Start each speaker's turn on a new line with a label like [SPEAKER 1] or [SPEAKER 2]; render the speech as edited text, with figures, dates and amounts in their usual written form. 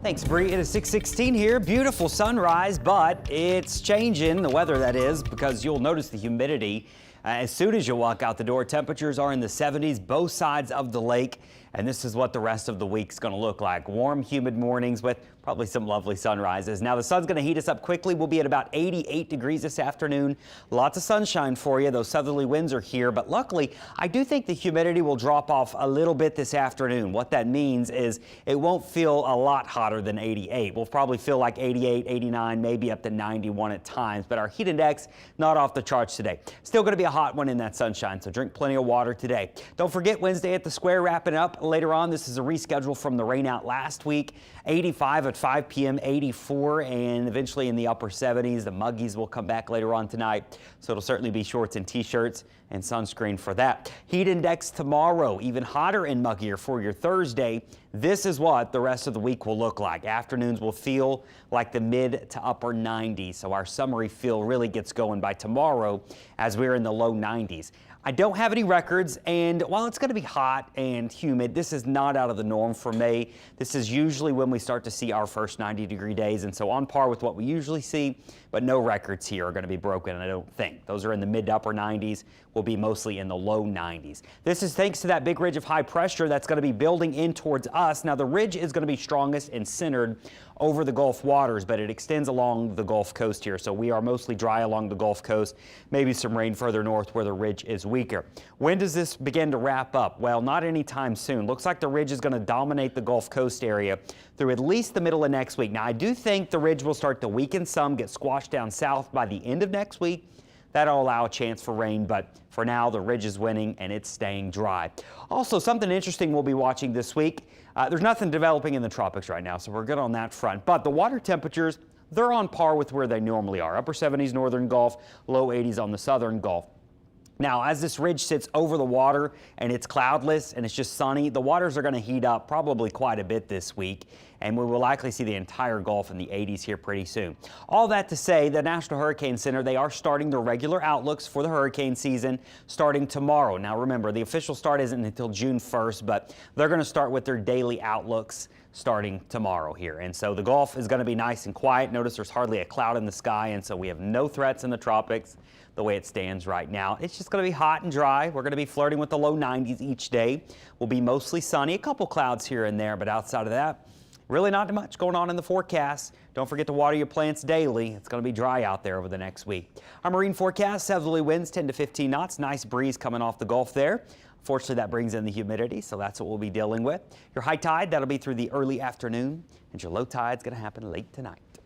[SPEAKER 1] Thanks, Bree. It is 6:16 here. Beautiful sunrise, but it's changing, the weather that is, because you'll notice the humidity. As soon as you walk out the door, temperatures are in the 70s, both sides of the lake. And this is what the rest of the week's going to look like. Warm, humid mornings with probably some lovely sunrises. Now, the sun's going to heat us up quickly. We'll be at about 88 degrees this afternoon. Lots of sunshine for you. Those southerly winds are here. But luckily, I do think the humidity will drop off a little bit this afternoon. What that means is it won't feel a lot hotter than 88. We'll probably feel like 88, 89, maybe up to 91 at times. But our heat index, not off the charts today. Still going to be a hot one in that sunshine, so drink plenty of water today. Don't forget Wednesday at the Square wrapping up. Later on, this is a reschedule from the rain out last week. 85 at 5 p.m., 84, and eventually in the upper 70s. The muggies will come back later on tonight, so it'll certainly be shorts and t-shirts and sunscreen for that. Heat index tomorrow, even hotter and muggier for your Thursday. This is what the rest of the week will look like. Afternoons will feel like the mid to upper 90s, so our summery feel really gets going by tomorrow as we're in the low 90s. I don't have any records, and while it's going to be hot and humid, this is not out of the norm for May. This is usually when we start to see our first 90-degree days, and so on par with what we usually see, but no records here are going to be broken, I don't think. Those are in the mid to upper 90s. Will be mostly in the low 90s. This is thanks to that big ridge of high pressure that's going to be building in towards us. Now, the ridge is going to be strongest and centered over the Gulf waters, but it extends along the Gulf Coast here, so we are mostly dry along the Gulf Coast. Maybe some rain further north where the ridge is weaker. When does this begin to wrap up? Well, not anytime soon. Looks like the ridge is going to dominate the Gulf Coast area through at least the middle of next week. Now, I do think the ridge will start to weaken some, get squashed down south by the end of next week. That'll allow a chance for rain, but for now, the ridge is winning and it's staying dry. Also, something interesting we'll be watching this week. There's nothing developing in the tropics right now, so we're good on that front. But the water temperatures, they're on par with where they normally are. Upper 70s northern Gulf, low 80s on the southern Gulf. Now, as this ridge sits over the water and it's cloudless and it's just sunny, the waters are going to heat up probably quite a bit this week, and we will likely see the entire Gulf in the 80s here pretty soon. All that to say, the National Hurricane Center, they are starting their regular outlooks for the hurricane season starting tomorrow. Now, remember, the official start isn't until June 1st, but they're going to start with their daily outlooks starting tomorrow here. And so the Gulf is going to be nice and quiet. Notice there's hardly a cloud in the sky, and so we have no threats in the tropics the way it stands right now. It's just going to be hot and dry. We're going to be flirting with the low 90s each day. Will be mostly sunny, a couple clouds here and there, but outside of that, really not much going on in the forecast. Don't forget to water your plants daily. It's going to be dry out there over the next week. Our marine forecast, southerly winds 10 to 15 knots. Nice breeze coming off the Gulf there. Fortunately, that brings in the humidity, so that's what we'll be dealing with. Your high tide, that'll be through the early afternoon, and your low tide's going to happen late tonight.